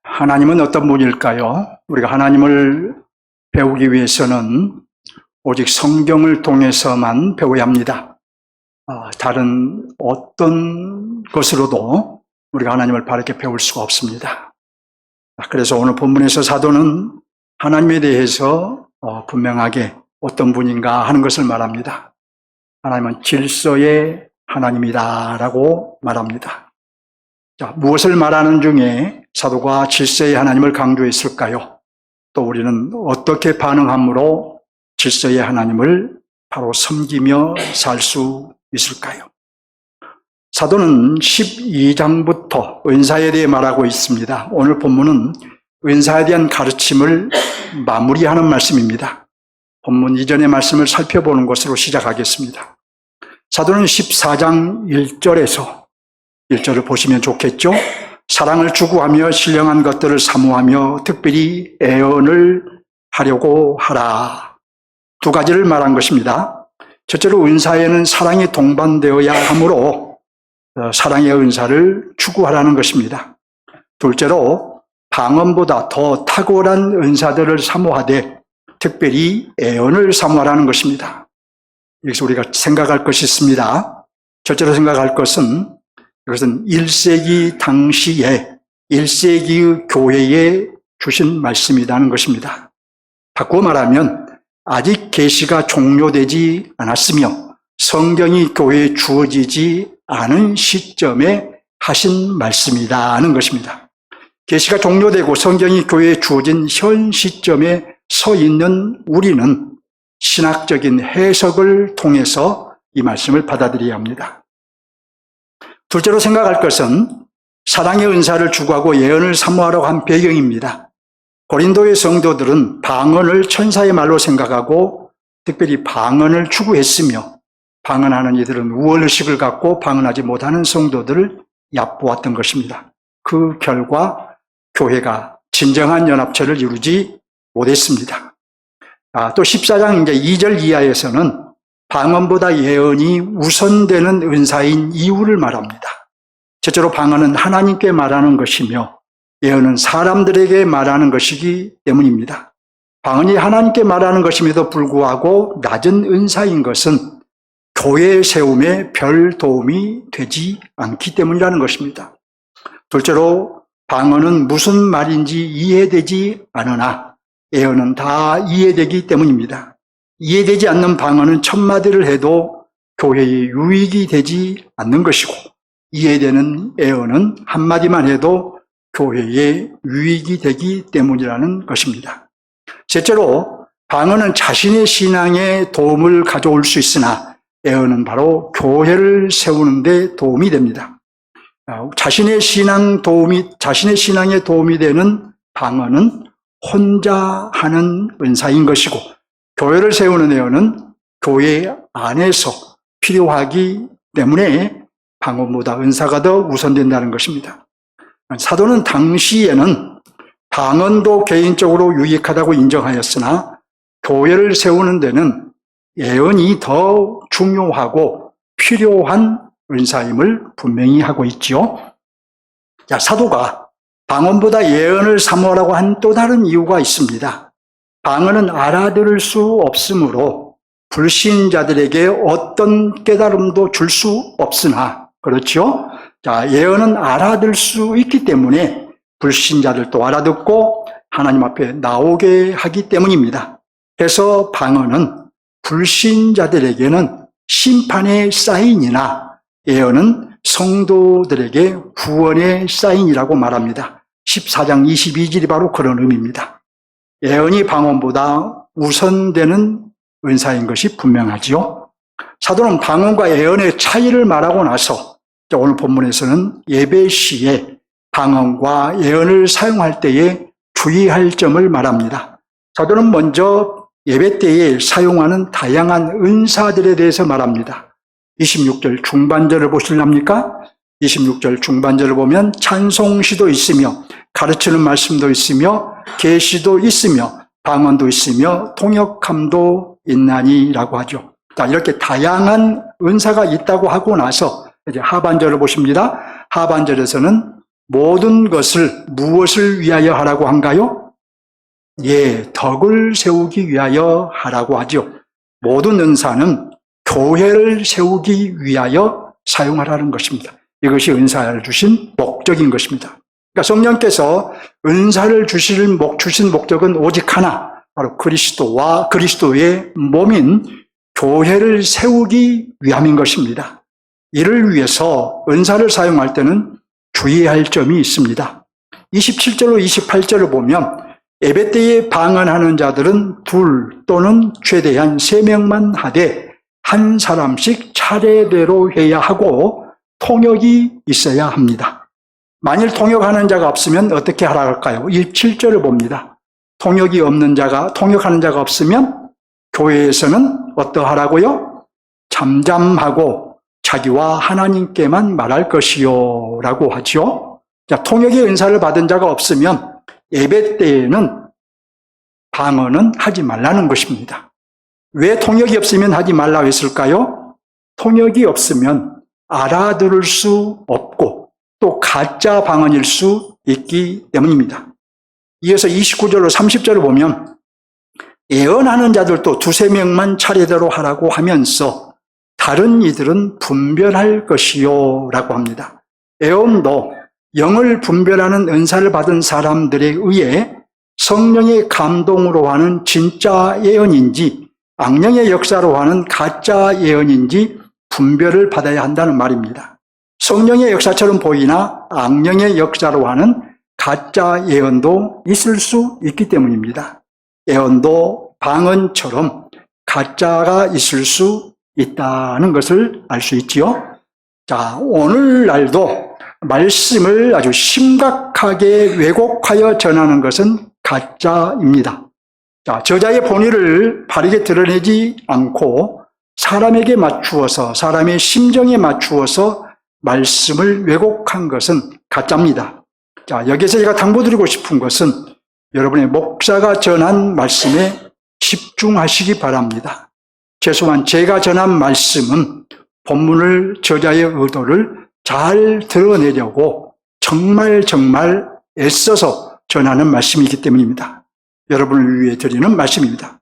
하나님은 어떤 분일까요? 우리가 하나님을 배우기 위해서는 오직 성경을 통해서만 배워야 합니다. 다른 어떤 것으로도 우리가 하나님을 바르게 배울 수가 없습니다. 그래서 오늘 본문에서 사도는 하나님에 대해서 분명하게 어떤 분인가 하는 것을 말합니다. 하나님은 질서의 하나님이다라고 말합니다. 자, 무엇을 말하는 중에 사도가 질서의 하나님을 강조했을까요? 또 우리는 어떻게 반응함으로 질서의 하나님을 바로 섬기며 살 수 있을까요? 사도는 12장부터 은사에 대해 말하고 있습니다. 오늘 본문은 은사에 대한 가르침을 마무리하는 말씀입니다. 본문 이전의 말씀을 살펴보는 것으로 시작하겠습니다. 사도는 14장 1절에서 1절을 보시면 좋겠죠? 사랑을 추구하며 신령한 것들을 사모하며 특별히 애언을 하려고 하라. 두 가지를 말한 것입니다. 첫째로 은사에는 사랑이 동반되어야 하므로 사랑의 은사를 추구하라는 것입니다. 둘째로 방언보다 더 탁월한 은사들을 사모하되 특별히 애언을 사모하라는 것입니다. 여기서 우리가 생각할 것이 있습니다. 첫째로 생각할 것은 이것은 1세기 당시에 1세기의 교회에 주신 말씀이라는 것입니다. 바꾸어 말하면 아직 계시가 종료되지 않았으며 성경이 교회에 주어지지 않은 시점에 하신 말씀이라는 것입니다. 계시가 종료되고 성경이 교회에 주어진 현 시점에 서 있는 우리는 신학적인 해석을 통해서 이 말씀을 받아들여야 합니다. 둘째로 생각할 것은 사랑의 은사를 추구하고 예언을 사모하라고 한 배경입니다. 고린도의 성도들은 방언을 천사의 말로 생각하고 특별히 방언을 추구했으며 방언하는 이들은 우월의식을 갖고 방언하지 못하는 성도들을 얕보았던 것입니다. 그 결과 교회가 진정한 연합체를 이루지 못했습니다. 또 14장 2절 이하에서는 방언보다 예언이 우선되는 은사인 이유를 말합니다. 첫째로 방언은 하나님께 말하는 것이며 예언은 사람들에게 말하는 것이기 때문입니다. 방언이 하나님께 말하는 것임에도 불구하고 낮은 은사인 것은 교회 세움에 별 도움이 되지 않기 때문이라는 것입니다. 둘째로 방언은 무슨 말인지 이해되지 않으나 예언은 다 이해되기 때문입니다. 이해되지 않는 방언은 천마디를 해도 교회에 유익이 되지 않는 것이고 이해되는 예언은 한마디만 해도 교회에 유익이 되기 때문이라는 것입니다. 셋째로 방언은 자신의 신앙에 도움을 가져올 수 있으나 예언은 바로 교회를 세우는 데 도움이 됩니다. 자신의 신앙에 도움이 되는 방언은 혼자 하는 은사인 것이고 교회를 세우는 예언은 교회 안에서 필요하기 때문에 방언보다 은사가 더 우선된다는 것입니다. 사도는 당시에는 방언도 개인적으로 유익하다고 인정하였으나 교회를 세우는 데는 예언이 더 중요하고 필요한 은사임을 분명히 하고 있지요. 사도가 방언보다 예언을 사모하라고 한 또 다른 이유가 있습니다. 방언은 알아들을 수 없으므로 불신자들에게 어떤 깨달음도 줄 수 없으나 그렇죠? 예언은 알아들 수 있기 때문에 불신자들도 알아듣고 하나님 앞에 나오게 하기 때문입니다. 그래서 방언은 불신자들에게는 심판의 사인이나 예언은 성도들에게 구원의 사인이라고 말합니다. 14장 22절이 바로 그런 의미입니다. 예언이 방언보다 우선되는 은사인 것이 분명하지요. 사도는 방언과 예언의 차이를 말하고 나서 오늘 본문에서는 예배 시에 방언과 예언을 사용할 때에 주의할 점을 말합니다. 사도는 먼저 예배 때에 사용하는 다양한 은사들에 대해서 말합니다. 26절 중반절을 보실랍니까? 26절 중반절을 보면 찬송시도 있으며 가르치는 말씀도 있으며 계시도 있으며 방언도 있으며 통역함도 있나니라고 하죠. 이렇게 다양한 은사가 있다고 하고 나서 이제 하반절을 보십니다. 하반절에서는 모든 것을 무엇을 위하여 하라고 한가요? 예, 덕을 세우기 위하여 하라고 하죠. 모든 은사는 교회를 세우기 위하여 사용하라는 것입니다. 이것이 은사를 주신 목적인 것입니다. 그러니까 성령께서 은사를 주신 목적은 오직 하나, 바로 그리스도와 그리스도의 몸인 교회를 세우기 위함인 것입니다. 이를 위해서 은사를 사용할 때는 주의할 점이 있습니다. 27절로 28절을 보면 예배 때에 방언하는 자들은 2 또는 최대한 3명만 하되 한 사람씩 차례대로 해야 하고 통역이 있어야 합니다. 만일 통역하는 자가 없으면 어떻게 하라 할까요? 27절을 봅니다. 통역하는 자가 없으면 교회에서는 어떠하라고요? 잠잠하고 자기와 하나님께만 말할 것이요 라고 하죠. 자, 통역의 은사를 받은 자가 없으면 예배 때에는 방언은 하지 말라는 것입니다. 왜 통역이 없으면 하지 말라고 했을까요? 통역이 없으면 알아들을 수 없고 또 가짜 방언일 수 있기 때문입니다. 이어서 29절로 30절을 보면 예언하는 자들도 2-3명만 차례대로 하라고 하면서 다른 이들은 분별할 것이요 라고 합니다. 예언도 영을 분별하는 은사를 받은 사람들에 의해 성령의 감동으로 하는 진짜 예언인지 악령의 역사로 하는 가짜 예언인지 분별을 받아야 한다는 말입니다. 성령의 역사처럼 보이나 악령의 역사로 하는 가짜 예언도 있을 수 있기 때문입니다. 예언도 방언처럼 가짜가 있을 수 있다는 것을 알 수 있지요. 자, 오늘날도 말씀을 아주 심각하게 왜곡하여 전하는 것은 가짜입니다. 자, 저자의 본의를 바르게 드러내지 않고 사람에게 맞추어서, 사람의 심정에 맞추어서 말씀을 왜곡한 것은 가짜입니다. 자, 여기서 제가 당부드리고 싶은 것은 여러분의 목사가 전한 말씀에 집중하시기 바랍니다. 최소한 제가 전한 말씀은 본문을, 저자의 의도를 잘 드러내려고 정말 애써서 전하는 말씀이기 때문입니다. 여러분을 위해 드리는 말씀입니다.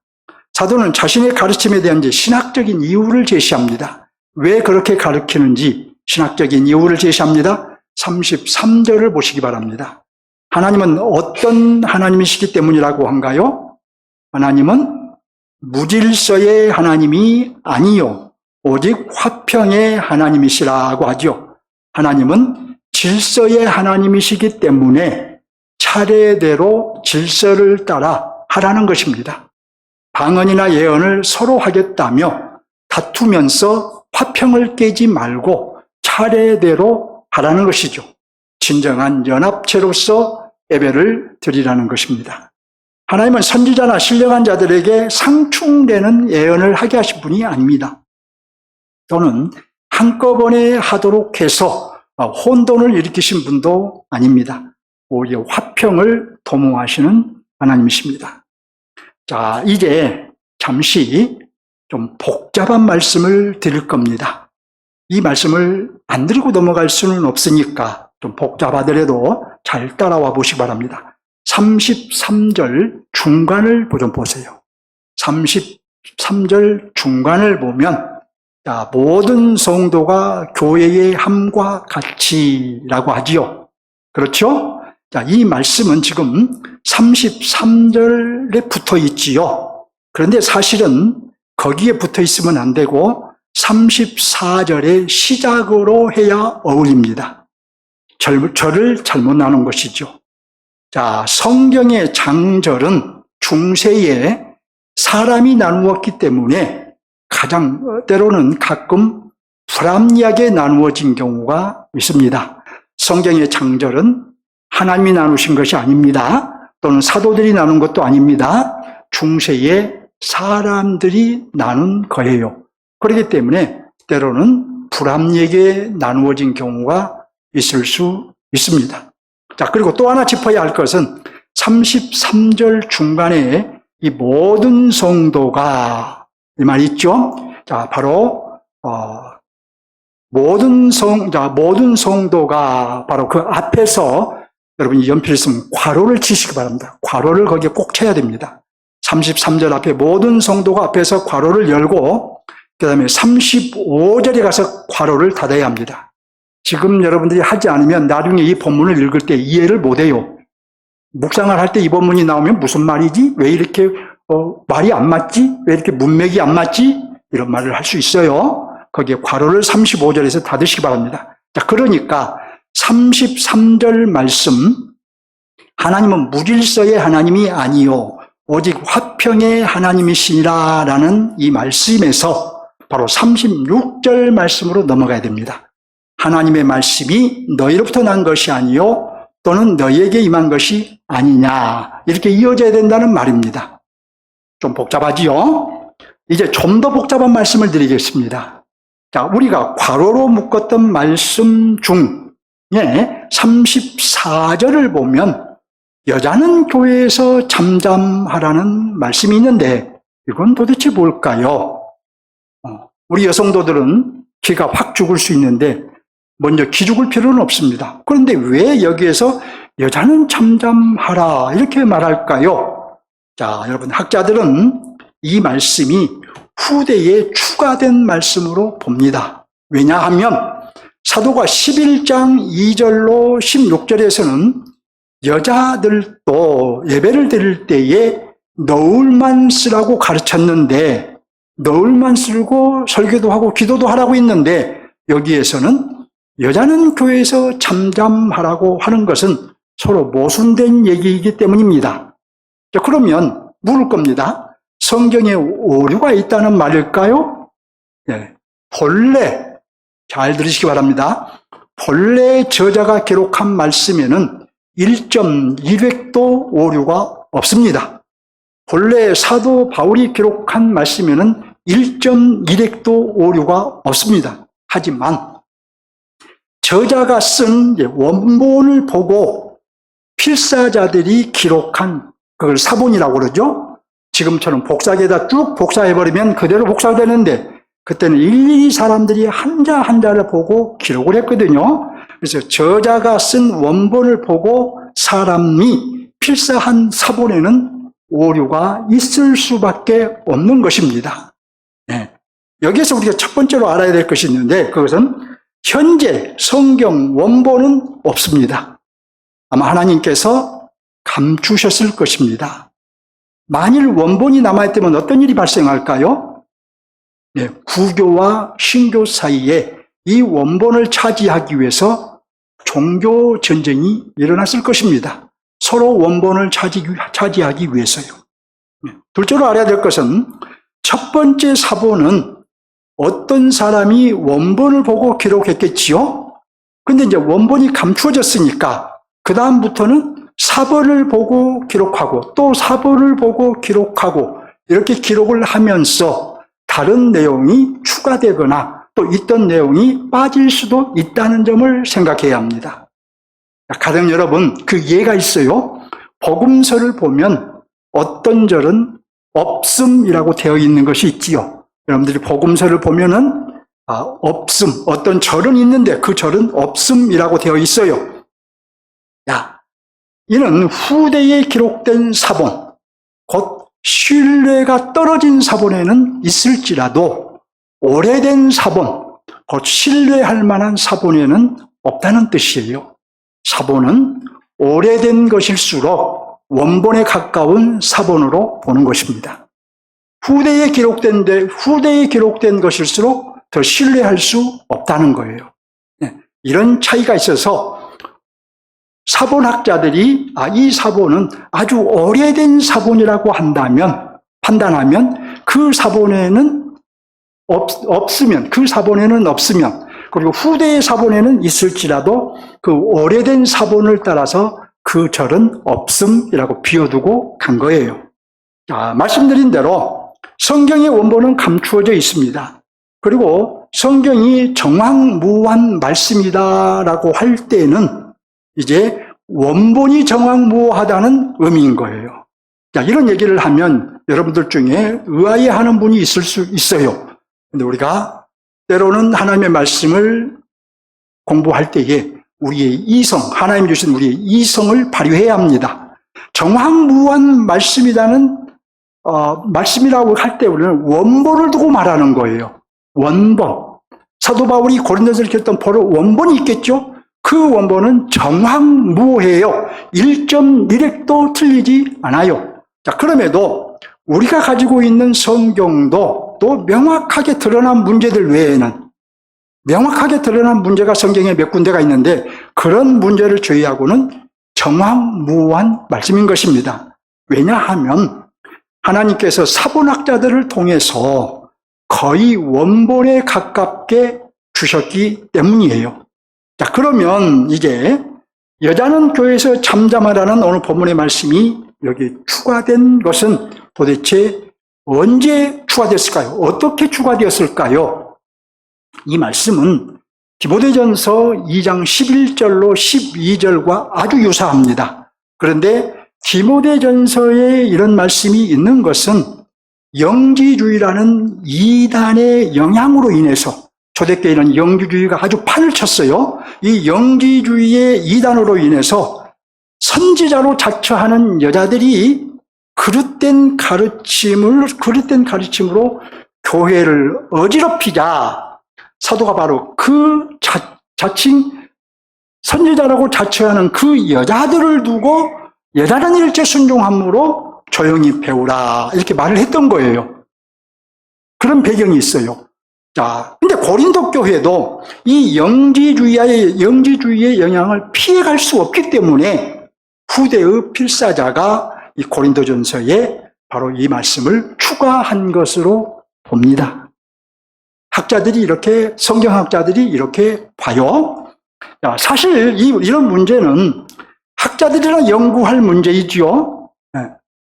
사도는 자신의 가르침에 대한 신학적인 이유를 제시합니다. 왜 그렇게 가르치는지 신학적인 이유를 제시합니다. 33절을 보시기 바랍니다. 하나님은 어떤 하나님이시기 때문이라고 한가요? 하나님은 무질서의 하나님이 아니요 오직 화평의 하나님이시라고 하죠. 하나님은 질서의 하나님이시기 때문에 차례대로 질서를 따라 하라는 것입니다. 방언이나 예언을 서로 하겠다며 다투면서 화평을 깨지 말고 차례대로 하라는 것이죠. 진정한 연합체로서 예배를 드리라는 것입니다. 하나님은 선지자나 신령한 자들에게 상충되는 예언을 하게 하신 분이 아닙니다. 또는 한꺼번에 하도록 해서 혼돈을 일으키신 분도 아닙니다. 오히려 화평을 도모하시는 하나님이십니다. 자, 이제 잠시 좀 복잡한 말씀을 드릴 겁니다. 이 말씀을 안 드리고 넘어갈 수는 없으니까 좀 복잡하더라도 잘 따라와 보시기 바랍니다. 33절 중간을 좀 보세요. 33절 중간을 보면 자, 모든 성도가 교회의 함과 같이라고 하지요. 그렇죠? 자, 이 말씀은 지금 33절에 붙어 있지요. 그런데 사실은 거기에 붙어 있으면 안 되고 34절의 시작으로 해야 어울립니다. 절을 잘못 나눈 것이죠. 자, 성경의 장절은 중세에 사람이 나누었기 때문에 때로는 가끔 불합리하게 나누어진 경우가 있습니다. 성경의 장절은 하나님이 나누신 것이 아닙니다. 또는 사도들이 나눈 것도 아닙니다. 중세에 사람들이 나눈 거예요. 그렇기 때문에 때로는 불합리하게 나누어진 경우가 있을 수 있습니다. 자, 그리고 또 하나 짚어야 할 것은 33절 중간에 이 모든 성도가 이 말 있죠? 자, 바로 모든 성도가 바로 그 앞에서 여러분이 연필을 쓰면 괄호를 치시기 바랍니다. 괄호를 거기에 꼭 쳐야 됩니다. 33절 앞에 모든 성도가 앞에서 괄호를 열고 그 다음에 35절에 가서 괄호를 닫아야 합니다. 지금 여러분들이 하지 않으면 나중에 이 본문을 읽을 때 이해를 못해요. 묵상을 할 때 이 본문이 나오면 무슨 말이지? 왜 이렇게 말이 안 맞지? 왜 이렇게 문맥이 안 맞지? 이런 말을 할 수 있어요. 거기에 괄호를 35절에서 닫으시기 바랍니다. 자, 그러니까 33절 말씀, 하나님은 무질서의 하나님이 아니요 오직 화평의 하나님이시니라라는 이 말씀에서 바로 36절 말씀으로 넘어가야 됩니다. 하나님의 말씀이 너희로부터 난 것이 아니요 또는 너희에게 임한 것이 아니냐, 이렇게 이어져야 된다는 말입니다. 좀 복잡하지요? 이제 좀 더 복잡한 말씀을 드리겠습니다. 자, 우리가 괄호로 묶었던 말씀 중에 34절을 보면 여자는 교회에서 잠잠하라는 말씀이 있는데 이건 도대체 뭘까요? 우리 여성도들은 기가 확 죽을 수 있는데 먼저 기죽을 필요는 없습니다. 그런데 왜 여기에서 여자는 잠잠하라 이렇게 말할까요? 자, 여러분, 학자들은 이 말씀이 후대에 추가된 말씀으로 봅니다. 왜냐하면 사도가 11장 2절로 16절에서는 여자들도 예배를 드릴 때에 너울만 쓰라고 가르쳤는데, 너울만 쓰고 설교도 하고 기도도 하라고 했는데 여기에서는 여자는 교회에서 잠잠하라고 하는 것은 서로 모순된 얘기이기 때문입니다. 자, 그러면 물을 겁니다. 성경에 오류가 있다는 말일까요? 네. 본래, 잘 들으시기 바랍니다. 본래 저자가 기록한 말씀에는 1.200도 오류가 없습니다. 본래 사도 바울이 기록한 말씀에는 1.200도 오류가 없습니다. 하지만 저자가 쓴 원본을 보고 필사자들이 기록한, 그걸 사본이라고 그러죠. 지금처럼 복사기에다 쭉 복사해버리면 그대로 복사되는데 그때는 일일이 사람들이 한자 한자를 보고 기록을 했거든요. 그래서 저자가 쓴 원본을 보고 사람이 필사한 사본에는 오류가 있을 수밖에 없는 것입니다. 네. 여기에서 우리가 첫 번째로 알아야 될 것이 있는데 그것은 현재 성경 원본은 없습니다. 아마 하나님께서 감추셨을 것입니다. 만일 원본이 남아있다면 어떤 일이 발생할까요? 네, 구교와 신교 사이에 이 원본을 차지하기 위해서 종교 전쟁이 일어났을 것입니다. 서로 원본을 차지하기 위해서요. 네, 둘째로 알아야 될 것은 첫 번째 사본은 어떤 사람이 원본을 보고 기록했겠지요? 근데 이제 원본이 감추어졌으니까 그 다음부터는 사본을 보고 기록하고 또 사본을 보고 기록하고 이렇게 기록을 하면서 다른 내용이 추가되거나 또 있던 내용이 빠질 수도 있다는 점을 생각해야 합니다. 가령 여러분, 그 예가 있어요. 복음서를 보면 어떤 절은 없음이라고 되어 있는 것이 있지요. 여러분들이 복음서를 보면은 없음, 어떤 절은 있는데 그 절은 없음이라고 되어 있어요. 이는 후대에 기록된 사본, 곧 신뢰가 떨어진 사본에는 있을지라도 오래된 사본, 곧 신뢰할 만한 사본에는 없다는 뜻이에요. 사본은 오래된 것일수록 원본에 가까운 사본으로 보는 것입니다. 후대에 기록된 것일수록 더 신뢰할 수 없다는 거예요. 이런 차이가 있어서 사본학자들이 이 사본은 아주 오래된 사본이라고 판단하면 그 사본에는 없으면, 그리고 후대의 사본에는 있을지라도 그 오래된 사본을 따라서 그 절은 없음이라고 비워두고 간 거예요. 자, 말씀드린 대로 성경의 원본은 감추어져 있습니다. 그리고 성경이 정황무한 말씀이다라고 할 때는 이제 원본이 정황무하다는 의미인 거예요. 자, 이런 얘기를 하면 여러분들 중에 의아해하는 분이 있을 수 있어요. 근데 우리가 때로는 하나님의 말씀을 공부할 때에 우리의 이성, 하나님 주신 우리의 이성을 발휘해야 합니다. 정황무한 말씀이라고 할 때 우리는 원본을 두고 말하는 거예요. 원본. 사도 바울이 고린도전서 읽었던 원본이 있겠죠? 그 원본은 정황무해요. 1.1획도 틀리지 않아요. 자, 그럼에도 우리가 가지고 있는 성경도 또 명확하게 드러난 문제들 외에는 명확하게 드러난 문제가 성경에 몇 군데가 있는데 그런 문제를 제외하고는 정황무한 말씀인 것입니다. 왜냐하면 하나님께서 사본학자들을 통해서 거의 원본에 가깝게 주셨기 때문이에요. 자, 그러면 이제 여자는 교회에서 잠잠하라는 오늘 본문의 말씀이 여기 추가된 것은 도대체 언제 추가됐을까요? 어떻게 추가되었을까요? 이 말씀은 디모데전서 2장 11절로 12절과 아주 유사합니다. 그런데 디모데전서에 이런 말씀이 있는 것은 영지주의라는 이단의 영향으로 인해서 초대교회는 영지주의가 아주 판을 쳤어요. 이 영지주의의 이단으로 인해서 선지자로 자처하는 여자들이 그릇된 가르침으로 교회를 어지럽히자 사도가 바로 그 자칭 선지자라고 자처하는 그 여자들을 두고 여자는 일체 순종함으로 조용히 배우라 이렇게 말을 했던 거예요. 그런 배경이 있어요. 자, 근데 고린도 교회도 이 영지주의의 영향을 피해갈 수 없기 때문에 후대의 필사자가 이 고린도전서에 바로 이 말씀을 추가한 것으로 봅니다. 성경학자들이 이렇게 봐요. 자, 사실 이런 문제는 학자들이나 연구할 문제이지요.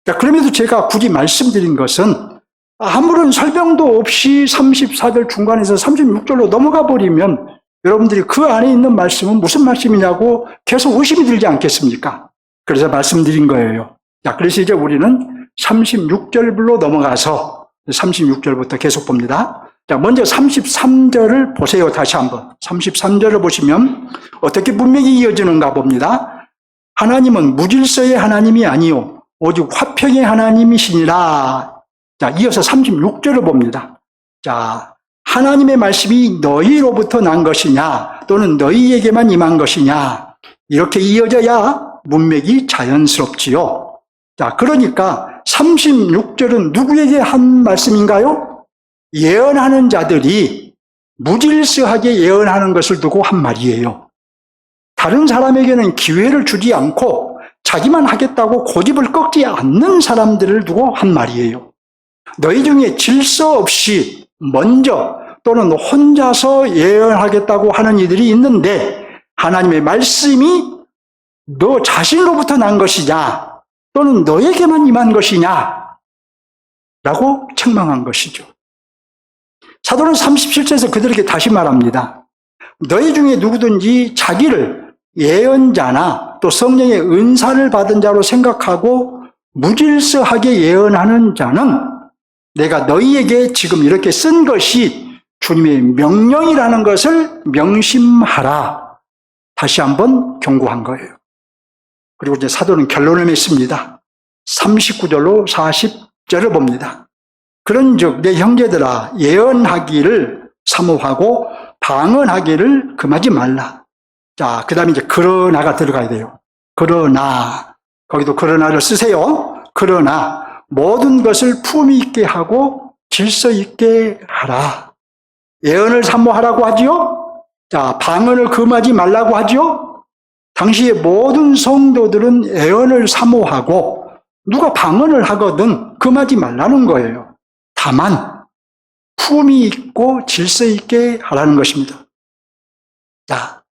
자, 그럼에도 제가 굳이 말씀드린 것은 아무런 설명도 없이 34절 중간에서 36절로 넘어가 버리면 여러분들이 그 안에 있는 말씀은 무슨 말씀이냐고 계속 의심이 들지 않겠습니까? 그래서 말씀드린 거예요. 자, 그래서 이제 우리는 36절로 넘어가서 36절부터 계속 봅니다. 자, 먼저 33절을 보세요. 다시 한번. 33절을 보시면 어떻게 분명히 이어지는가 봅니다. 하나님은 무질서의 하나님이 아니요 오직 화평의 하나님이시니라. 자, 이어서 36절을 봅니다. 자, 하나님의 말씀이 너희로부터 난 것이냐 또는 너희에게만 임한 것이냐 이렇게 이어져야 문맥이 자연스럽지요. 자, 그러니까 36절은 누구에게 한 말씀인가요? 예언하는 자들이 무질서하게 예언하는 것을 두고 한 말이에요. 다른 사람에게는 기회를 주지 않고 자기만 하겠다고 고집을 꺾지 않는 사람들을 두고 한 말이에요. 너희 중에 질서 없이 먼저 또는 혼자서 예언하겠다고 하는 이들이 있는데 하나님의 말씀이 너 자신으로부터 난 것이냐 또는 너에게만 임한 것이냐 라고 책망한 것이죠. 사도는 37절에서 그들에게 다시 말합니다. 너희 중에 누구든지 자기를 예언자나 또 성령의 은사를 받은 자로 생각하고 무질서하게 예언하는 자는 내가 너희에게 지금 이렇게 쓴 것이 주님의 명령이라는 것을 명심하라. 다시 한번 경고한 거예요. 그리고 이제 사도는 결론을 맺습니다. 39절로 40절을 봅니다. 그런즉 내 형제들아 예언하기를 사모하고 방언하기를 금하지 말라. 자, 그 다음에 이제 그러나가 들어가야 돼요. 그러나 거기도 그러나를 쓰세요. 그러나 모든 것을 품위 있게 하고 질서 있게 하라. 예언을 사모하라고 하지요. 자, 방언을 금하지 말라고 하지요. 당시의 모든 성도들은 예언을 사모하고 누가 방언을 하거든 금하지 말라는 거예요. 다만 품위 있고 질서 있게 하라는 것입니다. 자,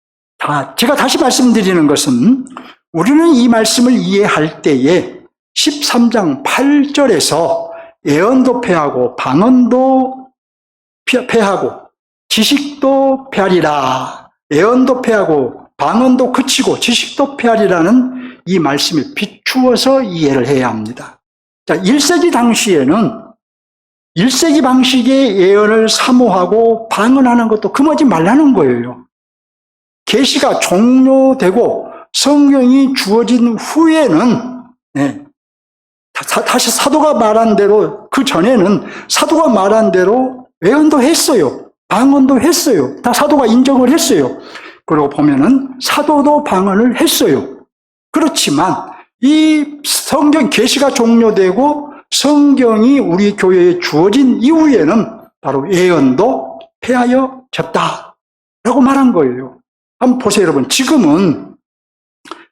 제가 다시 말씀드리는 것은 우리는 이 말씀을 이해할 때에 13장 8절에서 예언도 폐하고 방언도 폐하고 지식도 폐하리라. 예언도 폐하고 방언도 그치고 지식도 폐하리라는 이 말씀에 비추어서 이해를 해야 합니다. 자, 1세기 당시에는 1세기 방식의 예언을 사모하고 방언하는 것도 금하지 말라는 거예요. 계시가 종료되고 성경이 주어진 후에는 다시 사도가 말한 대로, 그 전에는 사도가 말한 대로 예언도 했어요. 방언도 했어요. 다 사도가 인정을 했어요. 그러고 보면은 사도도 방언을 했어요. 그렇지만 이 성경 계시가 종료되고 성경이 우리 교회에 주어진 이후에는 바로 예언도 폐하여졌다라고 말한 거예요. 한번 보세요, 여러분. 지금은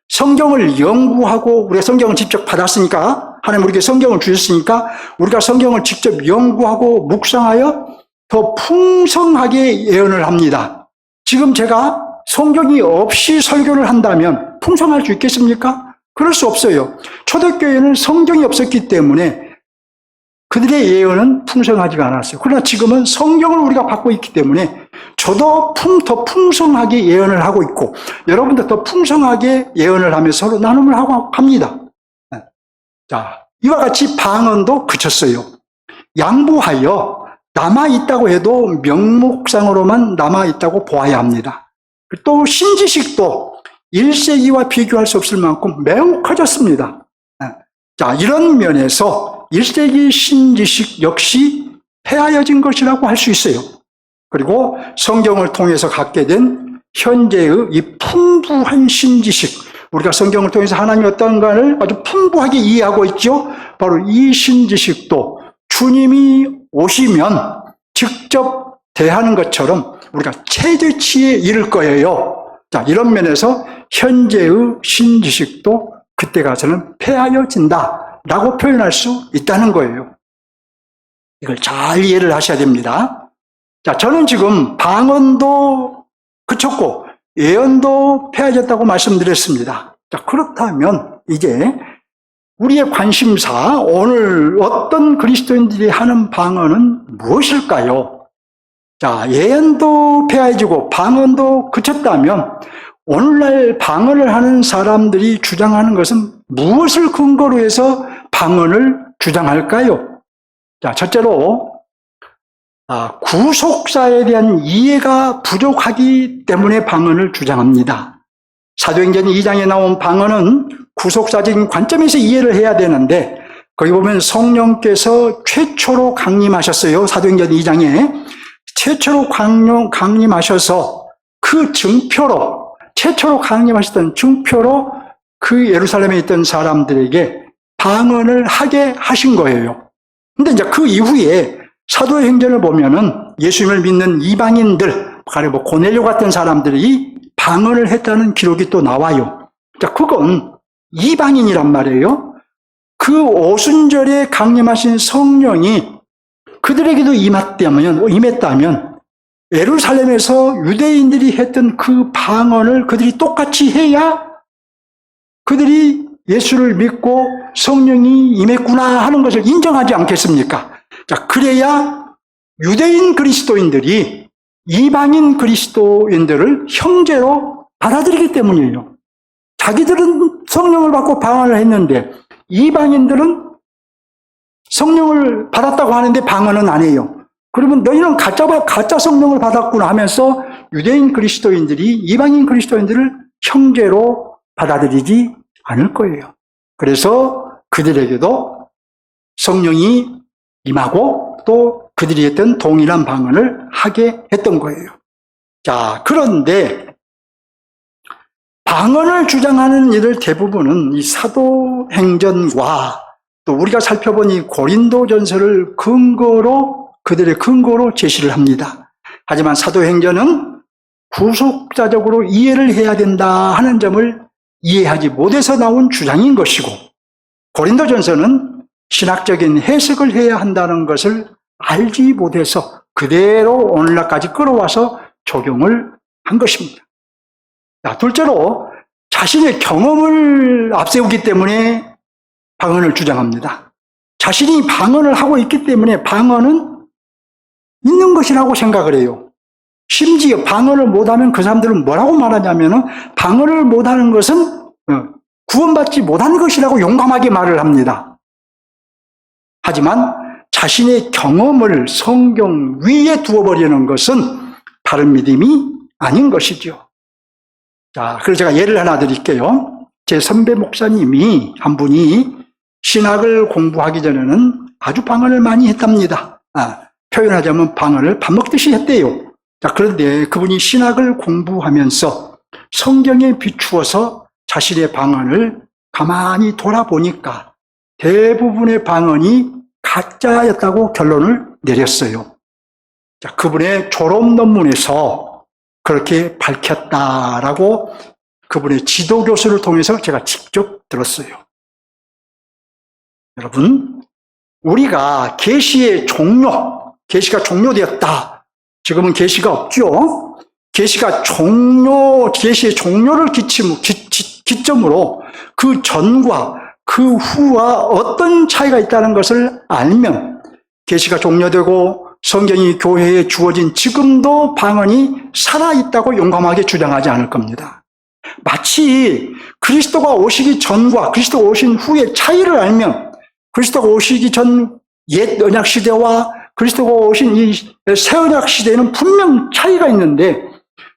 성경을 연구하고, 우리가 성경을 직접 받았으니까, 하나님 우리에게 성경을 주셨으니까 우리가 성경을 직접 연구하고 묵상하여 더 풍성하게 예언을 합니다. 지금 제가 성경이 없이 설교를 한다면 풍성할 수 있겠습니까? 그럴 수 없어요. 초대교회는 성경이 없었기 때문에 그들의 예언은 풍성하지가 않았어요. 그러나 지금은 성경을 우리가 받고 있기 때문에 저도 더 풍성하게 예언을 하고 있고, 여러분도 더 풍성하게 예언을 하면서 서로 나눔을 하고 합니다. 자, 이와 같이 방언도 그쳤어요. 양보하여 남아있다고 해도 명목상으로만 남아있다고 보아야 합니다. 또 신지식도 1세기와 비교할 수 없을 만큼 매우 커졌습니다. 자, 이런 면에서 1세기 신지식 역시 폐하여진 것이라고 할 수 있어요. 그리고 성경을 통해서 갖게 된 현재의 이 풍부한 신지식, 우리가 성경을 통해서 하나님이 어떤가를 아주 풍부하게 이해하고 있죠. 바로 이 신지식도 주님이 오시면 직접 대하는 것처럼 우리가 최대치에 이를 거예요. 자, 이런 면에서 현재의 신지식도 그때 가서는 폐하여진다라고 표현할 수 있다는 거예요. 이걸 잘 이해를 하셔야 됩니다. 자, 저는 지금 방언도 그쳤고 예언도 폐하여졌다고 말씀드렸습니다. 자, 그렇다면 이제 우리의 관심사, 오늘 어떤 그리스도인들이 하는 방언은 무엇일까요? 자, 예언도 폐하여지고 방언도 그쳤다면 오늘날 방언을 하는 사람들이 주장하는 것은 무엇을 근거로 해서 방언을 주장할까요? 자, 첫째로 구속사에 대한 이해가 부족하기 때문에 방언을 주장합니다. 사도행전 2장에 나온 방언은 구속사적인 관점에서 이해를 해야 되는데, 거기 보면 성령께서 최초로 강림하셨어요. 사도행전 2장에 최초로 강림하셔서 그 증표로, 최초로 강림하셨던 증표로 그 예루살렘에 있던 사람들에게 방언을 하게 하신 거예요. 근데 이제 그 이후에 사도행전을 보면은 예수님을 믿는 이방인들, 가령 고넬료 같은 사람들이 방언을 했다는 기록이 또 나와요. 자, 그건 이방인이란 말이에요. 그 오순절에 강림하신 성령이 그들에게도 임했다면 예루살렘에서 유대인들이 했던 그 방언을 그들이 똑같이 해야 그들이 예수를 믿고 성령이 임했구나 하는 것을 인정하지 않겠습니까? 자, 그래야 유대인 그리스도인들이 이방인 그리스도인들을 형제로 받아들이기 때문이에요. 자기들은 성령을 받고 방언을 했는데 이방인들은 성령을 받았다고 하는데 방언은 안 해요. 그러면 너희는 가짜 성령을 받았구나 하면서 유대인 그리스도인들이 이방인 그리스도인들을 형제로 받아들이지 않을 거예요. 그래서 그들에게도 성령이 임하고 또 그들이 했던 동일한 방언을 하게 했던 거예요. 자, 그런데 방언을 주장하는 이들 대부분은 이 사도행전과 또 우리가 살펴본 이 고린도전서를 그들의 근거로 제시를 합니다. 하지만 사도행전은 구속자적으로 이해를 해야 된다 하는 점을 이해하지 못해서 나온 주장인 것이고, 고린도전서는 신학적인 해석을 해야 한다는 것을 알지 못해서 그대로 오늘날까지 끌어와서 적용을 한 것입니다. 자, 둘째로 자신의 경험을 앞세우기 때문에 방언을 주장합니다. 자신이 방언을 하고 있기 때문에 방언은 있는 것이라고 생각을 해요. 심지어 방언을 못하면 그 사람들은 뭐라고 말하냐면 방언을 못하는 것은 구원받지 못한 것이라고 용감하게 말을 합니다. 하지만 자신의 경험을 성경 위에 두어버리는 것은 바른 믿음이 아닌 것이죠. 자, 그래서 제가 예를 하나 드릴게요. 제 선배 목사님이 한 분이 신학을 공부하기 전에는 아주 방언을 많이 했답니다. 표현하자면 방언을 밥 먹듯이 했대요. 자, 그런데 그분이 신학을 공부하면서 성경에 비추어서 자신의 방언을 가만히 돌아보니까 대부분의 방언이 가짜였다고 결론을 내렸어요. 자, 그분의 졸업 논문에서 그렇게 밝혔다라고 그분의 지도 교수를 통해서 제가 직접 들었어요. 여러분, 우리가 계시의 종료, 계시가 종료되었다. 지금은 계시가 없죠. 계시의 종료를 기점으로 그 전과 그 후와 어떤 차이가 있다는 것을 알면 계시가 종료되고 성경이 교회에 주어진 지금도 방언이 살아있다고 용감하게 주장하지 않을 겁니다. 마치 그리스도가 오시기 전과 그리스도가 오신 후의 차이를 알면 그리스도가 오시기 전 옛 언약 시대와 그리스도가 오신 이 새 언약 시대에는 분명 차이가 있는데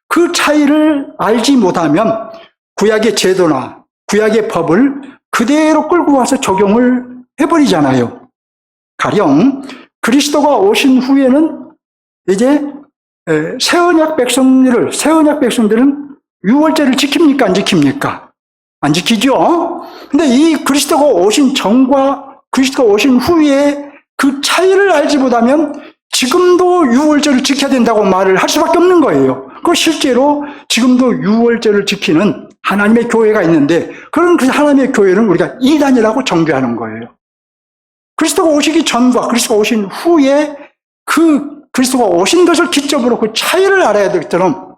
그 차이를 알지 못하면 구약의 제도나 구약의 법을 그대로 끌고 와서 적용을 해버리잖아요. 가령 그리스도가 오신 후에는 이제 새 언약 백성들은 유월절을 지킵니까? 안 지킵니까? 안 지키죠? 근데 이 그리스도가 오신 전과 그리스도가 오신 후에 그 차이를 알지 못하면 지금도 유월절을 지켜야 된다고 말을 할 수밖에 없는 거예요. 그 실제로 지금도 유월절을 지키는 하나님의 교회가 있는데 그런 그 하나님의 교회는 우리가 이단이라고 정죄하는 거예요. 그리스도가 오시기 전과 그리스도가 오신 후에 그 그리스도가 오신 것을 기점으로 그 차이를 알아야 되겠처럼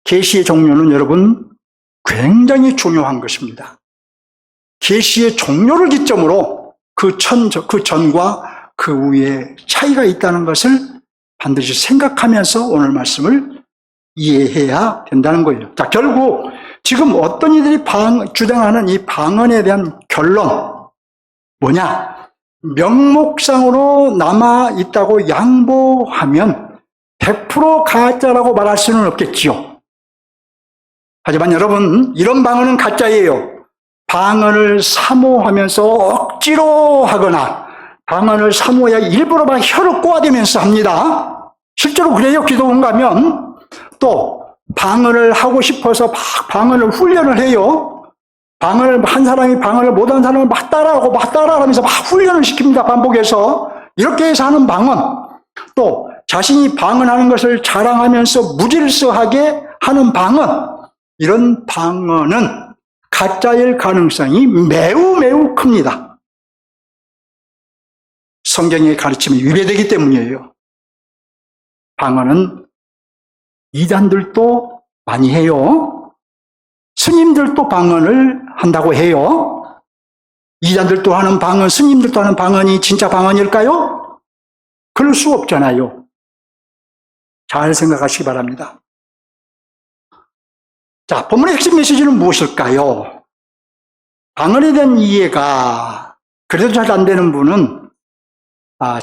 계시의 종료는 여러분 굉장히 중요한 것입니다. 계시의 종료를 기점으로 그 전과 그 후에 차이가 있다는 것을 반드시 생각하면서 오늘 말씀을 이해해야 된다는 거예요. 자, 결국 지금 어떤 이들이 주장하는 이 방언에 대한 결론 뭐냐? 명목상으로 남아있다고 양보하면 100% 가짜라고 말할 수는 없겠지요. 하지만 여러분, 이런 방언은 가짜예요. 방언을 사모하면서 억지로 하거나 방언을 사모해야 일부러 막 혀를 꼬아대면서 합니다. 실제로 그래요. 기도원 가면 또 방언을 하고 싶어서 막 방언을 훈련을 해요. 한 사람이 방언을 못하는 사람을 막 따라하면서 막 훈련을 시킵니다. 반복해서. 이렇게 해서 하는 방언. 또 자신이 방언하는 것을 자랑하면서 무질서하게 하는 방언. 이런 방언은 가짜일 가능성이 매우 큽니다. 성경의 가르침이 위배되기 때문이에요. 방언은 이단들도 많이 해요. 스님들도 방언을 한다고 해요. 이단들도 하는 방언, 스님들도 하는 방언이 진짜 방언일까요? 그럴 수 없잖아요. 잘 생각하시기 바랍니다. 자, 본문의 핵심 메시지는 무엇일까요? 방언에 대한 이해가 그래도 잘 안 되는 분은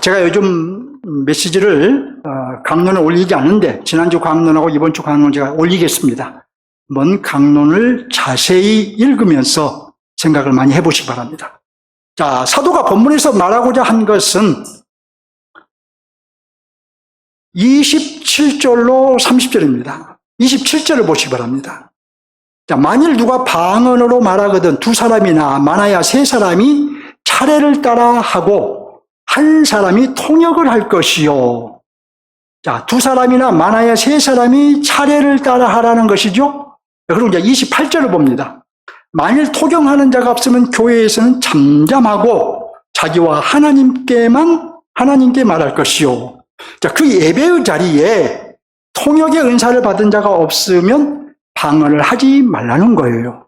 제가 요즘 메시지를 강론을 올리지 않는데 지난주 강론하고 이번 주 강론 제가 올리겠습니다. 한번 강론을 자세히 읽으면서 생각을 많이 해보시기 바랍니다. 자, 사도가 본문에서 말하고자 한 것은 27절로 30절입니다. 27절을 보시기 바랍니다. 자, 만일 누가 방언으로 말하거든 두 사람이나 많아야 세 사람이 차례를 따라 하고 한 사람이 통역을 할 것이요. 자, 두 사람이나 많아야 세 사람이 차례를 따라 하라는 것이죠. 그리고 이제 28절을 봅니다. 만일 통역하는 자가 없으면 교회에서는 잠잠하고 자기와 하나님께 말할 것이요. 자, 그 예배의 자리에 통역의 은사를 받은 자가 없으면 방언을 하지 말라는 거예요.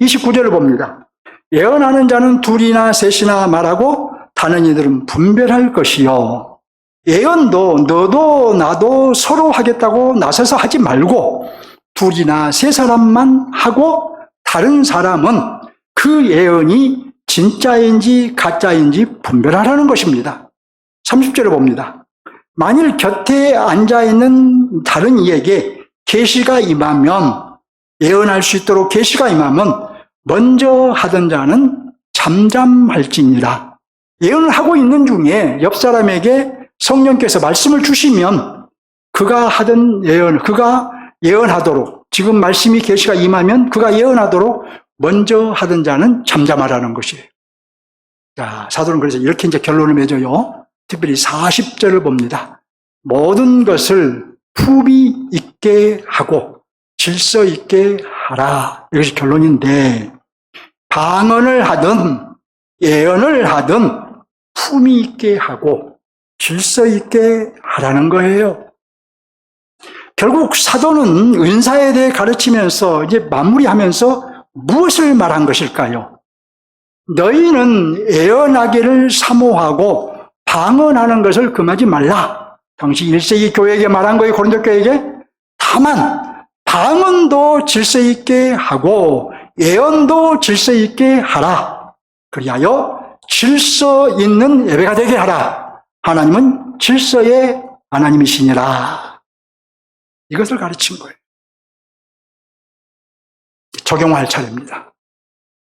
29절을 봅니다. 예언하는 자는 둘이나 셋이나 말하고 다른 이들은 분별할 것이요. 예언도 너도 나도 서로 하겠다고 나서서 하지 말고 둘이나 세 사람만 하고 다른 사람은 그 예언이 진짜인지 가짜인지 분별하라는 것입니다. 30절을 봅니다. 만일 곁에 앉아있는 다른 이에게 계시가 임하면, 예언할 수 있도록 계시가 임하면 먼저 하던 자는 잠잠할지니라. 예언을 하고 있는 중에 옆 사람에게 성령께서 말씀을 주시면 그가 하던 예언, 그가 예언하도록, 지금 말씀이 계시가 임하면 그가 예언하도록 먼저 하던 자는 잠잠하라는 것이에요. 자, 사도는 그래서 이렇게 이제 결론을 맺어요. 특별히 40절을 봅니다. 모든 것을 품위 있게 하고 질서 있게 하라. 이것이 결론인데, 방언을 하든 예언을 하든 품위 있게 하고 질서 있게 하라는 거예요. 결국 사도는 은사에 대해 가르치면서 이제 마무리하면서 무엇을 말한 것일까요? 너희는 예언하기를 사모하고 방언하는 것을 금하지 말라. 당시 1세기 교회에게 말한 거예요, 고린도 교회에게. 다만 방언도 질서 있게 하고 예언도 질서 있게 하라. 그리하여 질서 있는 예배가 되게 하라. 하나님은 질서의 하나님이시니라. 이것을 가르친 거예요. 적용할 차례입니다.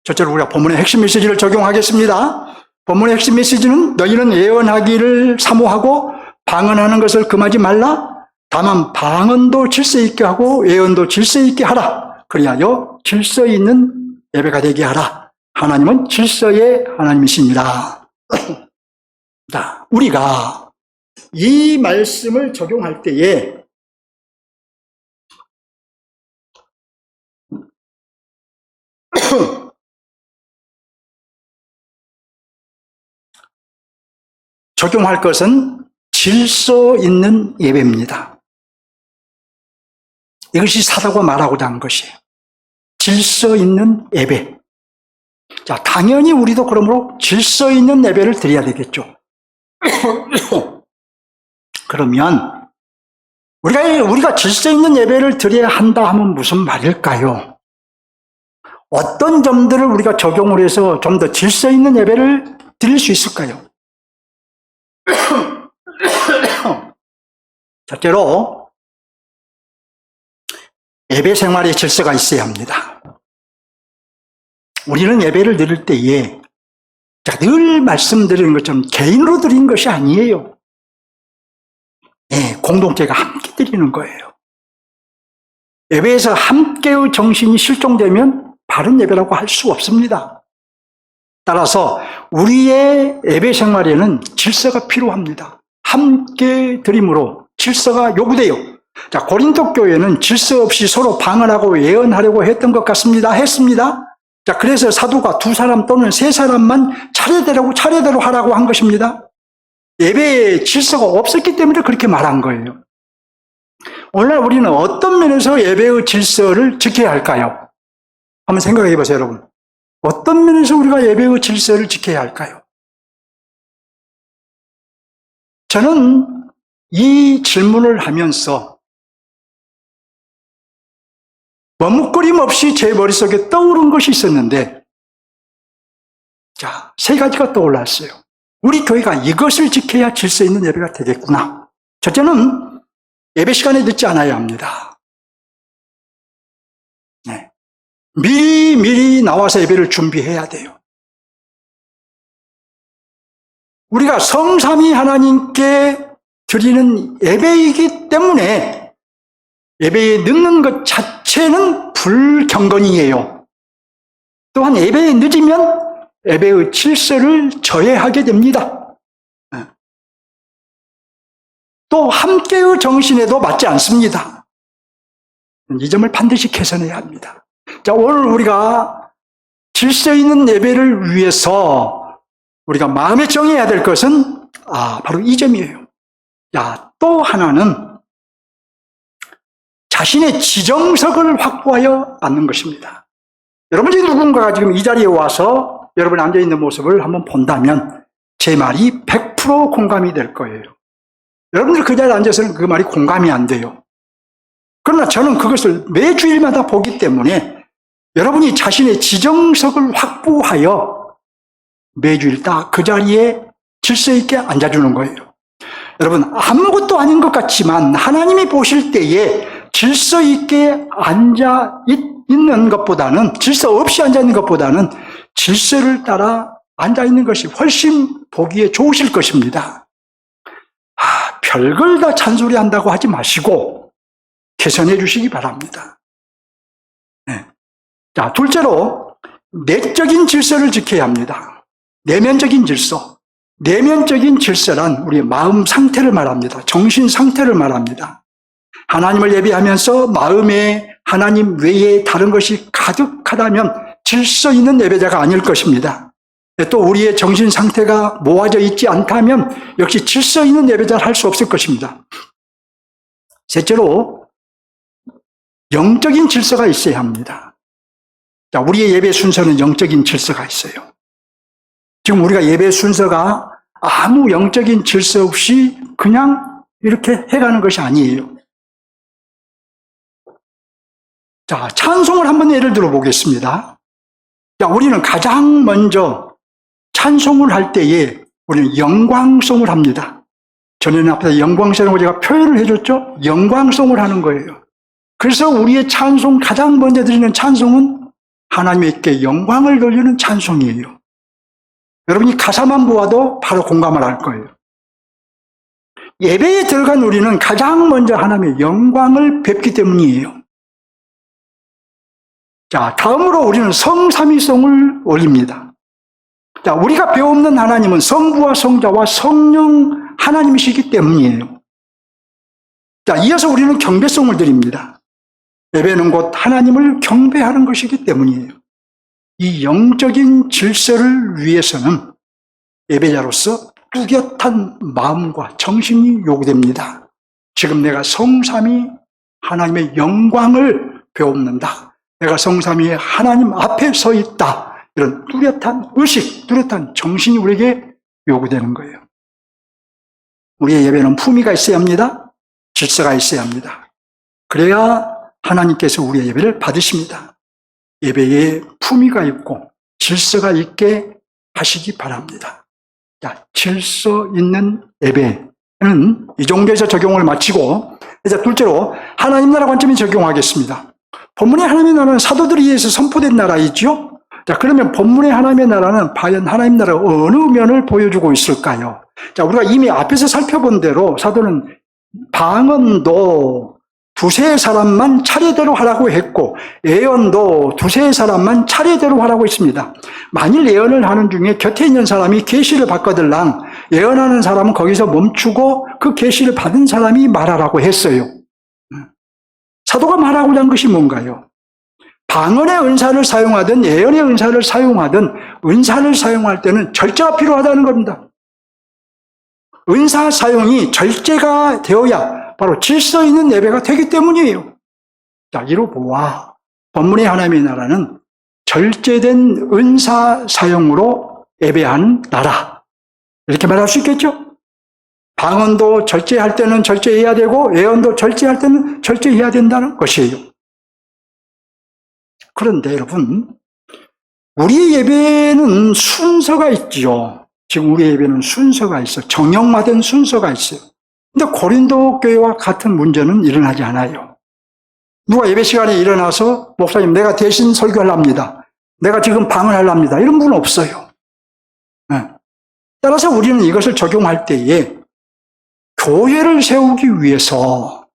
첫째로 우리가 본문의 핵심 메시지를 적용하겠습니다. 본문의 핵심 메시지는 너희는 예언하기를 사모하고 방언하는 것을 금하지 말라. 다만 방언도 질서 있게 하고 예언도 질서 있게 하라. 그리하여 질서 있는 예배가 되게 하라. 하나님은 질서의 하나님이시니라. 자, 우리가 이 말씀을 적용할 때에 적용할 것은 질서 있는 예배입니다. 이것이 사도가 말하고자 한 것이에요. 질서 있는 예배. 자, 당연히 우리도 그러므로 질서 있는 예배를 드려야 되겠죠. 그러면 우리가 질서 있는 예배를 드려야 한다 하면 무슨 말일까요? 어떤 점들을 우리가 적용을 해서 좀 더 질서 있는 예배를 드릴 수 있을까요? 첫째로 예배 생활에 질서가 있어야 합니다. 우리는 예배를 드릴 때에 늘 말씀드리는 것처럼 개인으로 드리는 것이 아니에요. 공동체가 함께 드리는 거예요. 예배에서 함께의 정신이 실종되면 바른 예배라고 할 수 없습니다. 따라서 우리의 예배 생활에는 질서가 필요합니다. 함께 드림으로 질서가 요구돼요. 자, 고린도 교회는 질서 없이 서로 방언하고 예언하려고 했던 것 같습니다. 했습니다. 자, 그래서 사도가 2사람 또는 3사람만 차례대로 하라고 한 것입니다. 예배에 질서가 없었기 때문에 그렇게 말한 거예요. 오늘날 우리는 어떤 면에서 예배의 질서를 지켜야 할까요? 한번 생각해 보세요, 여러분. 어떤 면에서 우리가 예배의 질서를 지켜야 할까요? 저는 이 질문을 하면서 머뭇거림 없이 제 머릿속에 떠오른 것이 있었는데, 자, 3가지가 떠올랐어요. 우리 교회가 이것을 지켜야 질서 있는 예배가 되겠구나. 첫째는 예배 시간에 늦지 않아야 합니다. 미리 나와서 예배를 준비해야 돼요. 우리가 성삼위 하나님께 드리는 예배이기 때문에 예배에 늦는 것 자체는 불경건이에요. 또한 예배에 늦으면 예배의 질서를 저해하게 됩니다. 또 함께의 정신에도 맞지 않습니다. 이 점을 반드시 개선해야 합니다. 자, 오늘 우리가 질서 있는 예배를 위해서 우리가 마음에 정해야 될 것은 바로 이 점이에요. 자, 또 하나는 자신의 지정석을 확보하여 앉는 것입니다. 여러분 중에 누군가가 지금 이 자리에 와서 여러분이 앉아있는 모습을 한번 본다면 제 말이 100% 공감이 될 거예요. 여러분들 그 자리에 앉아서는 그 말이 공감이 안 돼요. 그러나 저는 그것을 매주일마다 보기 때문에 여러분이 자신의 지정석을 확보하여 매주일 딱 그 자리에 질서 있게 앉아주는 거예요. 여러분, 아무것도 아닌 것 같지만 하나님이 보실 때에 질서 있게 앉아 있는 것보다는, 질서 없이 앉아 있는 것보다는 질서를 따라 앉아 있는 것이 훨씬 보기에 좋으실 것입니다. 별걸 다 잔소리 한다고 하지 마시고 개선해 주시기 바랍니다. 네. 자, 둘째로 내적인 질서를 지켜야 합니다. 내면적인 질서. 내면적인 질서란 우리의 마음 상태를 말합니다. 정신 상태를 말합니다. 하나님을 예배하면서 마음에 하나님 외에 다른 것이 가득하다면 질서 있는 예배자가 아닐 것입니다. 또 우리의 정신 상태가 모아져 있지 않다면 역시 질서 있는 예배자를 할 수 없을 것입니다. 셋째로 영적인 질서가 있어야 합니다. 자, 우리의 예배 순서는 영적인 질서가 있어요. 지금 우리가 예배 순서가 아무 영적인 질서 없이 그냥 이렇게 해가는 것이 아니에요. 자, 찬송을 한번 예를 들어 보겠습니다. 자, 우리는 가장 먼저 찬송을 할 때에 우리는 영광송을 합니다. 전에는 앞에서 영광송을 제가 표현을 해줬죠? 영광송을 하는 거예요. 그래서 우리의 찬송, 가장 먼저 드리는 찬송은 하나님께 영광을 돌리는 찬송이에요. 여러분이 가사만 보아도 바로 공감을 할 거예요. 예배에 들어간 우리는 가장 먼저 하나님의 영광을 뵙기 때문이에요. 자, 다음으로 우리는 성삼위성을 올립니다. 자, 우리가 배우는 하나님은 성부와 성자와 성령 하나님이시기 때문이에요. 자, 이어서 우리는 경배송을 드립니다. 예배는 곧 하나님을 경배하는 것이기 때문이에요. 이 영적인 질서를 위해서는 예배자로서 뚜렷한 마음과 정신이 요구됩니다. 지금 내가 성삼위 하나님의 영광을 배웁는다. 내가 성삼위 하나님 앞에 서 있다. 이런 뚜렷한 의식, 뚜렷한 정신이 우리에게 요구되는 거예요. 우리의 예배는 품위가 있어야 합니다. 질서가 있어야 합니다. 그래야 하나님께서 우리의 예배를 받으십니다. 예배에 품위가 있고 질서가 있게 하시기 바랍니다. 자, 질서 있는 예배는 이 정도에서 적용을 마치고, 이제 둘째로 하나님 나라 관점에 적용하겠습니다. 본문의 하나님의 나라는 사도들에 의해서 선포된 나라이죠. 자, 그러면 본문의 하나님의 나라는 과연 하나님 나라가 어느 면을 보여주고 있을까요? 자, 우리가 이미 앞에서 살펴본 대로 사도는 방언도 두세 사람만 차례대로 하라고 했고, 예언도 두세 사람만 차례대로 하라고 했습니다. 만일 예언을 하는 중에 곁에 있는 사람이 계시를 받거들랑 예언하는 사람은 거기서 멈추고 그 계시를 받은 사람이 말하라고 했어요. 사도가 말하고자 한 것이 뭔가요? 방언의 은사를 사용하든 예언의 은사를 사용하든 은사를 사용할 때는 절제가 필요하다는 겁니다. 은사 사용이 절제가 되어야 바로 질서 있는 예배가 되기 때문이에요. 자, 이로 보아 본문의 하나님의 나라는 절제된 은사 사용으로 예배하는 나라, 이렇게 말할 수 있겠죠? 방언도 절제할 때는 절제해야 되고 예언도 절제할 때는 절제해야 된다는 것이에요. 그런데 여러분, 우리의 예배는 순서가 있지요. 지금 우리의 예배는 순서가 있어요. 정형화된 순서가 있어요. 근데 고린도 교회와 같은 문제는 일어나지 않아요. 누가 예배 시간에 일어나서 목사님 내가 대신 설교하랍니다. 내가 지금 방언하랍니다. 이런 분은 없어요. 네. 따라서 우리는 이것을 적용할 때에 교회를 세우기 위해서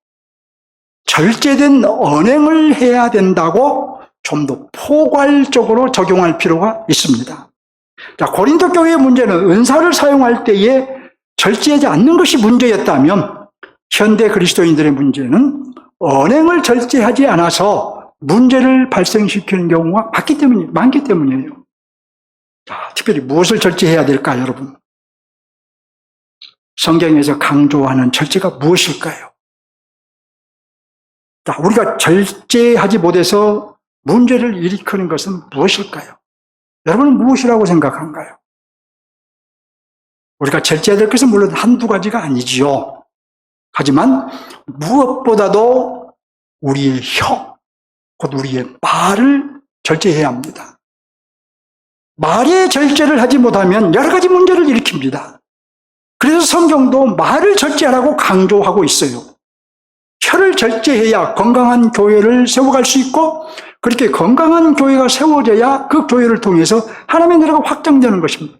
절제된 언행을 해야 된다고 좀 더 포괄적으로 적용할 필요가 있습니다. 자, 고린도 교회의 문제는 은사를 사용할 때에 절제하지 않는 것이 문제였다면 현대 그리스도인들의 문제는 언행을 절제하지 않아서 문제를 발생시키는 경우가 많기 때문이에요. 자, 특별히 무엇을 절제해야 될까요, 여러분? 성경에서 강조하는 절제가 무엇일까요? 자, 우리가 절제하지 못해서 문제를 일으키는 것은 무엇일까요? 여러분은 무엇이라고 생각한가요? 우리가 절제해야 될 것은 물론 한두 가지가 아니지요. 하지만 무엇보다도 우리의 혀, 곧 우리의 말을 절제해야 합니다. 말에 절제를 하지 못하면 여러 가지 문제를 일으킵니다. 그래서 성경도 말을 절제하라고 강조하고 있어요. 혀를 절제해야 건강한 교회를 세워갈 수 있고, 그렇게 건강한 교회가 세워져야 그 교회를 통해서 하나님의 나라가 확장되는 것입니다.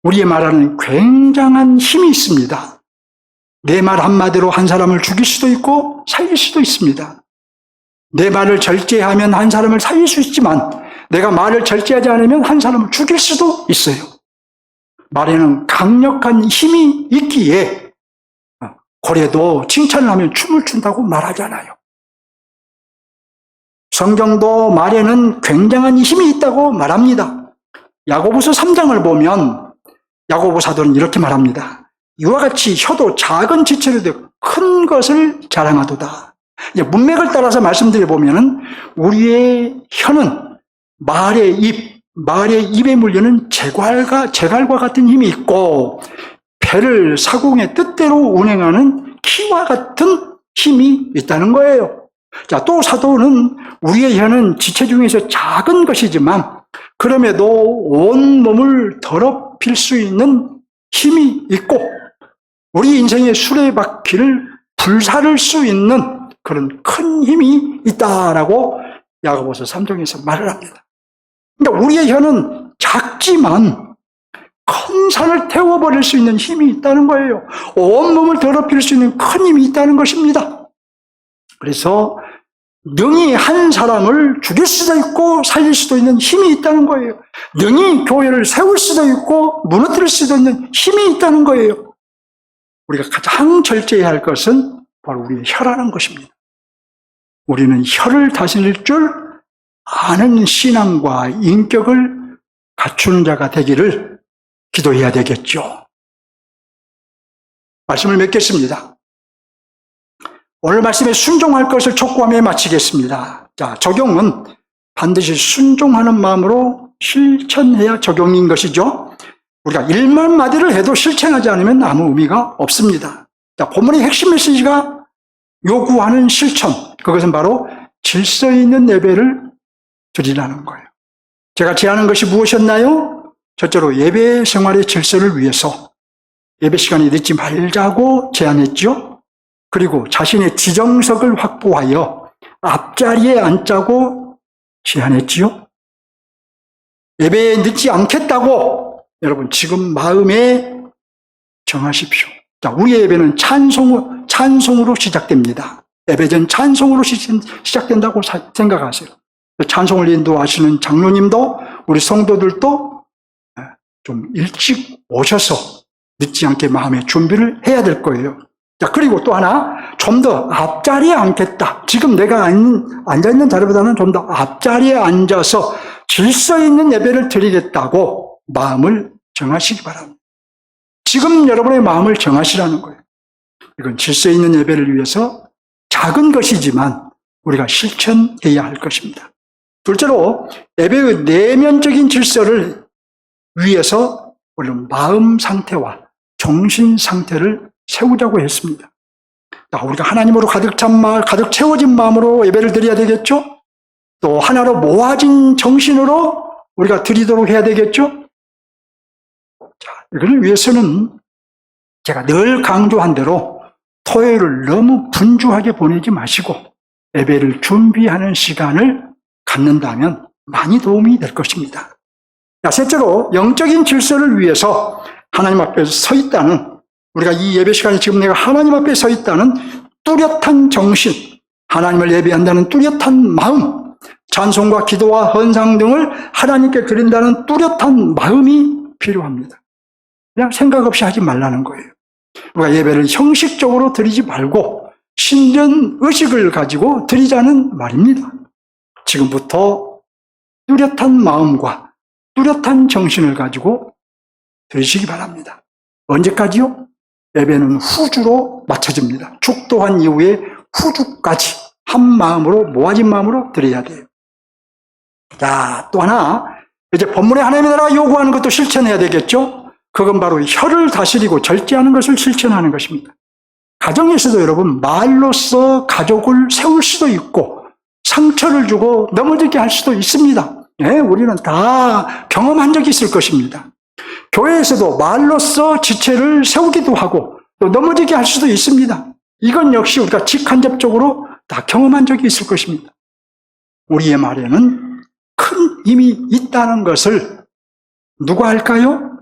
우리의 말하는 굉장한 힘이 있습니다. 내 말 한마디로 한 사람을 죽일 수도 있고 살릴 수도 있습니다. 내 말을 절제하면 한 사람을 살릴 수 있지만 내가 말을 절제하지 않으면 한 사람을 죽일 수도 있어요. 말에는 강력한 힘이 있기에 고래도 칭찬을 하면 춤을 춘다고 말하잖아요. 성경도 말에는 굉장한 힘이 있다고 말합니다. 야고보서 3장을 보면 야고보 사도는 이렇게 말합니다. 이와 같이 혀도 작은 지체로 되고 큰 것을 자랑하도다. 이제 문맥을 따라서 말씀드려보면 우리의 혀는 말의 입에 물리는 제갈과 같은 힘이 있고 배를 사공의 뜻대로 운행하는 키와 같은 힘이 있다는 거예요. 자, 또 사도는 우리의 혀는 지체 중에서 작은 것이지만 그럼에도 온 몸을 더럽힐 수 있는 힘이 있고 우리 인생의 수레바퀴를 불사를 수 있는 그런 큰 힘이 있다라고 야고보서 3장에서 말을 합니다. 그러니까 우리의 혀는 작지만 큰 산을 태워버릴 수 있는 힘이 있다는 거예요. 온 몸을 더럽힐 수 있는 큰 힘이 있다는 것입니다. 그래서 능히 한 사람을 죽일 수도 있고 살릴 수도 있는 힘이 있다는 거예요. 능히 교회를 세울 수도 있고 무너뜨릴 수도 있는 힘이 있다는 거예요. 우리가 가장 절제해야 할 것은 바로 우리의 혀라는 것입니다. 우리는 혀를 다스릴 줄 아는 신앙과 인격을 갖추는 자가 되기를 기도해야 되겠죠. 말씀을 맺겠습니다. 오늘 말씀에 순종할 것을 촉구하며 마치겠습니다. 자, 적용은 반드시 순종하는 마음으로 실천해야 적용인 것이죠. 우리가 1만 마디를 해도 실천하지 않으면 아무 의미가 없습니다. 자, 본문의 핵심 메시지가 요구하는 실천, 그것은 바로 질서 있는 예배를 드리라는 거예요. 제가 제안한 것이 무엇이었나요? 첫째로 예배 생활의 질서를 위해서 예배 시간에 늦지 말자고 제안했죠. 그리고 자신의 지정석을 확보하여 앞자리에 앉자고 제안했지요. 예배에 늦지 않겠다고 여러분 지금 마음에 정하십시오. 자, 우리의 예배는 찬송으로 시작됩니다. 예배전 찬송으로 시작된다고 생각하세요. 찬송을 인도하시는 장로님도 우리 성도들도 좀 일찍 오셔서 늦지 않게 마음의 준비를 해야 될 거예요. 자, 그리고 또 하나, 좀 더 앞자리에 앉겠다. 지금 내가 앉아있는 자리보다는 좀 더 앞자리에 앉아서 질서 있는 예배를 드리겠다고 마음을 정하시기 바랍니다. 지금 여러분의 마음을 정하시라는 거예요. 이건 질서 있는 예배를 위해서 작은 것이지만 우리가 실천해야 할 것입니다. 둘째로, 예배의 내면적인 질서를 위해서 우리는 마음 상태와 정신 상태를 세우자고 했습니다. 자, 우리가 하나님으로 가득 채워진 마음으로 예배를 드려야 되겠죠? 또 하나로 모아진 정신으로 우리가 드리도록 해야 되겠죠? 자, 이걸 위해서는 제가 늘 강조한 대로 토요일을 너무 분주하게 보내지 마시고 예배를 준비하는 시간을 갖는다면 많이 도움이 될 것입니다. 자, 셋째로 영적인 질서를 위해서 하나님 앞에 서 있다는, 우리가 이 예배 시간에 지금 내가 하나님 앞에 서 있다는 뚜렷한 정신, 하나님을 예배한다는 뚜렷한 마음, 찬송과 기도와 헌상 등을 하나님께 드린다는 뚜렷한 마음이 필요합니다. 그냥 생각 없이 하지 말라는 거예요. 우리가 예배를 형식적으로 드리지 말고 신전 의식을 가지고 드리자는 말입니다. 지금부터 뚜렷한 마음과 뚜렷한 정신을 가지고 드리시기 바랍니다. 언제까지요? 예배는 후주로 맞춰집니다. 축도한 이후에 후주까지 한 마음으로, 모아진 마음으로 드려야 돼요. 자, 또 하나, 이제 본문에 하나님의 나라가 요구하는 것도 실천해야 되겠죠? 그건 바로 혀를 다스리고 절제하는 것을 실천하는 것입니다. 가정에서도 여러분, 말로써 가족을 세울 수도 있고 상처를 주고 넘어지게 할 수도 있습니다. 예, 우리는 다 경험한 적이 있을 것입니다. 교회에서도 말로써 지체를 세우기도 하고 또 넘어지게 할 수도 있습니다. 이건 역시 우리가 직간접적으로 다 경험한 적이 있을 것입니다. 우리의 말에는 큰 힘이 있다는 것을 누가 할까요?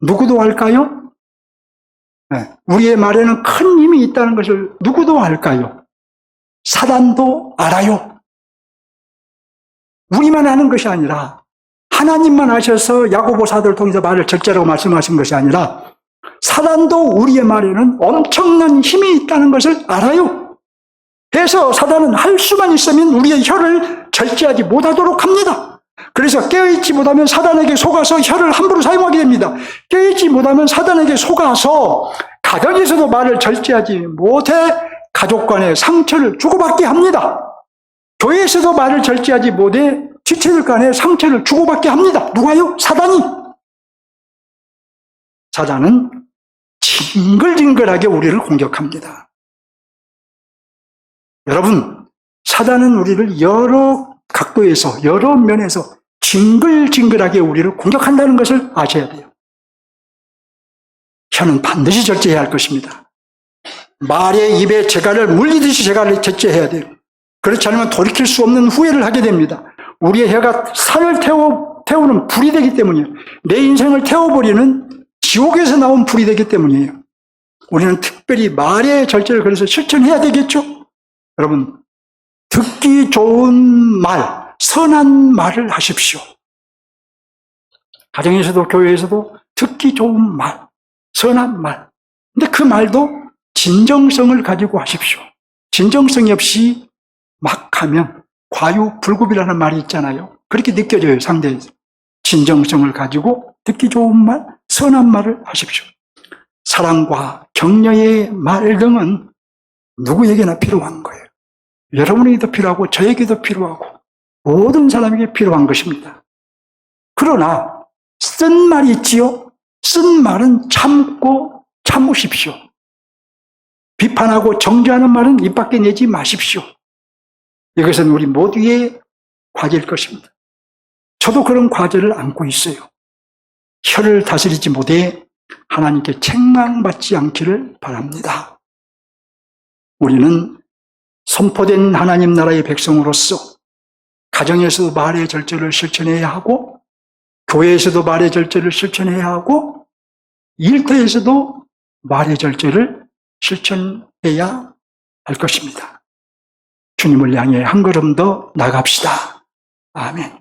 누구도 할까요? 네. 우리의 말에는 큰 힘이 있다는 것을 누구도 할까요? 사단도 알아요. 우리만 아는 것이 아니라 하나님만 아셔서 야고보 사도를 통해서 말을 절제라고 말씀하신 것이 아니라 사단도 우리의 말에는 엄청난 힘이 있다는 것을 알아요. 그래서 사단은 할 수만 있으면 우리의 혀를 절제하지 못하도록 합니다. 그래서 깨어있지 못하면 사단에게 속아서 혀를 함부로 사용하게 됩니다. 깨어있지 못하면 사단에게 속아서 가정에서도 말을 절제하지 못해 가족 간에 상처를 주고받게 합니다. 교회에서도 말을 절제하지 못해 지체들 간에 상처를 주고받게 합니다. 누가요? 사단이. 사단은 징글징글하게 우리를 공격합니다. 여러분, 사단은 우리를 여러 각도에서, 여러 면에서 징글징글하게 우리를 공격한다는 것을 아셔야 돼요. 혀는 반드시 절제해야 할 것입니다. 말의 입에 재갈을 물리듯이 재갈을 절제해야 돼요. 그렇지 않으면 돌이킬 수 없는 후회를 하게 됩니다. 우리의 혀가 산을 태우는 불이 되기 때문이에요. 내 인생을 태워버리는 지옥에서 나온 불이 되기 때문이에요. 우리는 특별히 말의 절제를 그래서 실천해야 되겠죠? 여러분, 듣기 좋은 말, 선한 말을 하십시오. 가정에서도 교회에서도 듣기 좋은 말, 선한 말. 근데 그 말도 진정성을 가지고 하십시오. 진정성이 없이 막 하면 과유불급이라는 말이 있잖아요. 그렇게 느껴져요, 상대에서. 진정성을 가지고 듣기 좋은 말, 선한 말을 하십시오. 사랑과 격려의 말 등은 누구에게나 필요한 거예요. 여러분에게도 필요하고 저에게도 필요하고 모든 사람에게 필요한 것입니다. 그러나 쓴 말이 있지요. 쓴 말은 참고 참으십시오. 비판하고 정죄하는 말은 입 밖에 내지 마십시오. 이것은 우리 모두의 과제일 것입니다. 저도 그런 과제를 안고 있어요. 혀를 다스리지 못해 하나님께 책망받지 않기를 바랍니다. 우리는 선포된 하나님 나라의 백성으로서 가정에서도 말의 절제를 실천해야 하고 교회에서도 말의 절제를 실천해야 하고 일터에서도 말의 절제를 실천해야 할 것입니다. 주님을 향해 한 걸음 더 나갑시다. 아멘.